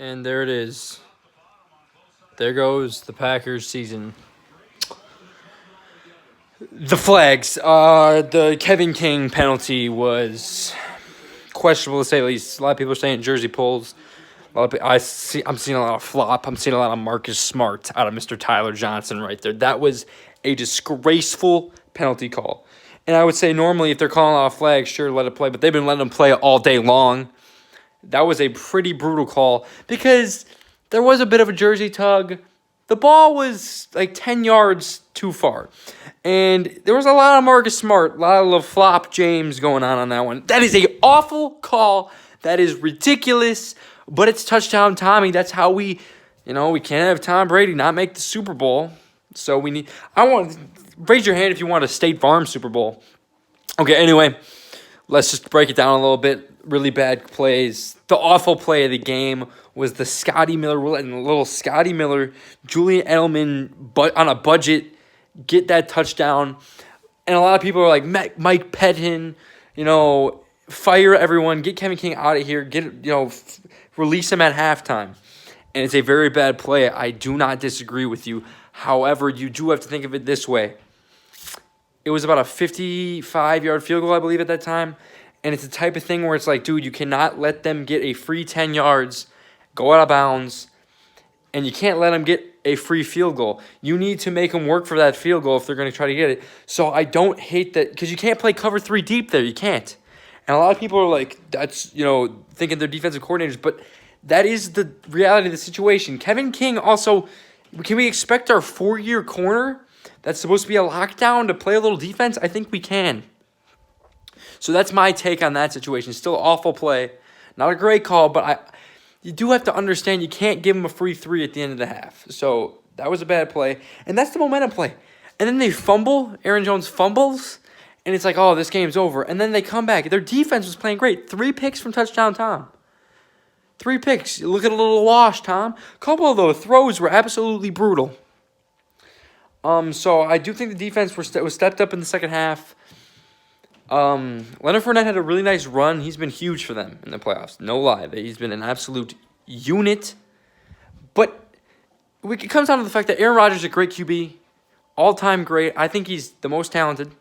And there it is. There goes the Packers season. The flags. The Kevin King penalty was questionable to say the least. A lot of people are saying jersey pulls. I'm seeing a lot of flop. I'm seeing a lot of Marcus Smart out of Mr. Tyler Johnson right there. That was a disgraceful penalty call. And I would say normally if they're calling off flags, sure, let it play. But they've been letting them play all day long. That was a pretty brutal call because there was a bit of a jersey tug. The ball was like 10 yards too far. And there was a lot of Marcus Smart, a lot of flop James going on that one. That is an awful call. That is ridiculous. But it's touchdown Tommy. That's how we can't have Tom Brady not make the Super Bowl. So raise your hand if you want a State Farm Super Bowl. Okay, anyway, let's just break it down a little bit. Really bad plays. The awful play of the game was the Scotty Miller, and the little Scotty Miller, Julian Edelman, but on a budget, get that touchdown. And a lot of people are like, Mike Pettin, fire everyone, get Kevin King out of here, release him at halftime. And it's a very bad play. I do not disagree with you. However, you do have to think of it this way. It was about a 55-yard field goal, I believe, at that time. And it's the type of thing where it's like, dude, you cannot let them get a free 10 yards, go out of bounds, and you can't let them get a free field goal. You need to make them work for that field goal if they're going to try to get it. So I don't hate that because you can't play cover 3 deep there. You can't. And a lot of people are like, that's, thinking they're defensive coordinators. But that is the reality of the situation. Kevin King also, can we expect our 4-year corner that's supposed to be a lockdown to play a little defense? I think we can. So that's my take on that situation. Still an awful play. Not a great call, but you do have to understand you can't give them a free 3 at the end of the half. So that was a bad play. And that's the momentum play. And then they fumble. Aaron Jones fumbles. And it's like, oh, this game's over. And then they come back. Their defense was playing great. 3 picks from touchdown Tom. 3 picks. You look at a little wash, Tom. A couple of those throws were absolutely brutal. So I do think the defense was stepped up in the second half. Leonard Fournette had a really nice run. He's been huge for them in the playoffs. No lie. He's been an absolute unit. But it comes down to the fact that Aaron Rodgers is a great QB. All-time great. I think he's the most talented.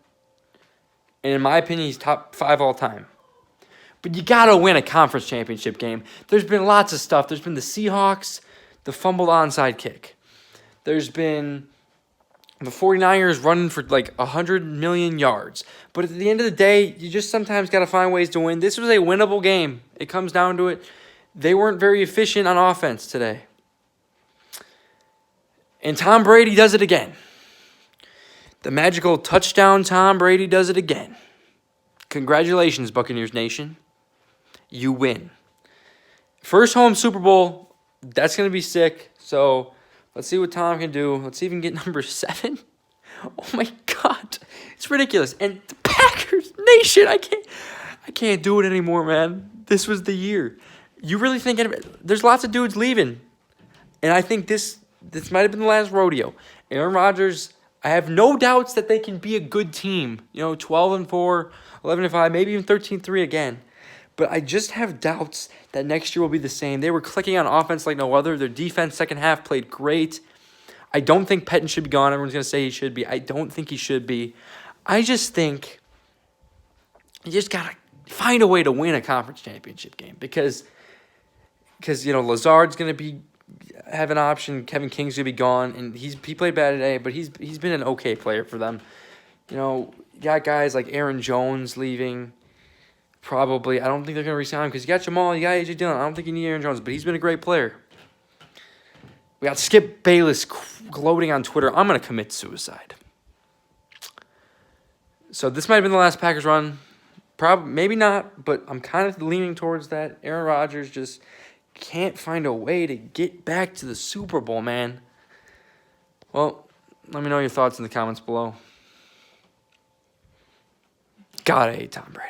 And in my opinion, he's top 5 all-time. But you got to win a conference championship game. There's been lots of stuff. There's been the Seahawks, the fumbled onside kick. There's been the 49ers running for like 100 million yards. But at the end of the day, you just sometimes got to find ways to win. This was a winnable game. It comes down to it. They weren't very efficient on offense today. And Tom Brady does it again. The magical touchdown Tom Brady does it again. Congratulations, Buccaneers Nation. You win. First home Super Bowl. That's going to be sick. So let's see what Tom can do. Let's see if he can get number 7. Oh, my God. It's ridiculous. And the Packers Nation, I can't do it anymore, man. This was the year. You really think there's lots of dudes leaving. And I think this might have been the last rodeo. Aaron Rodgers, I have no doubts that they can be a good team. 12-4, 11-5, maybe even 13-3 again. But I just have doubts that next year will be the same. They were clicking on offense like no other. Their defense second half played great. I don't think Pettin should be gone. Everyone's going to say he should be. I don't think he should be. I just think you just got to find a way to win a conference championship game because Lazard's going to have an option. Kevin King's going to be gone, and he played bad today, but he's been an okay player for them. You got guys like Aaron Jones leaving. Probably. I don't think they're going to re-sign him because you got Jamal, you got A.J. Dillon. I don't think you need Aaron Jones, but he's been a great player. We got Skip Bayless gloating on Twitter. I'm going to commit suicide. So this might have been the last Packers run. Maybe not, but I'm kind of leaning towards that. Aaron Rodgers just can't find a way to get back to the Super Bowl, man. Well, let me know your thoughts in the comments below. Gotta hate Tom Brady.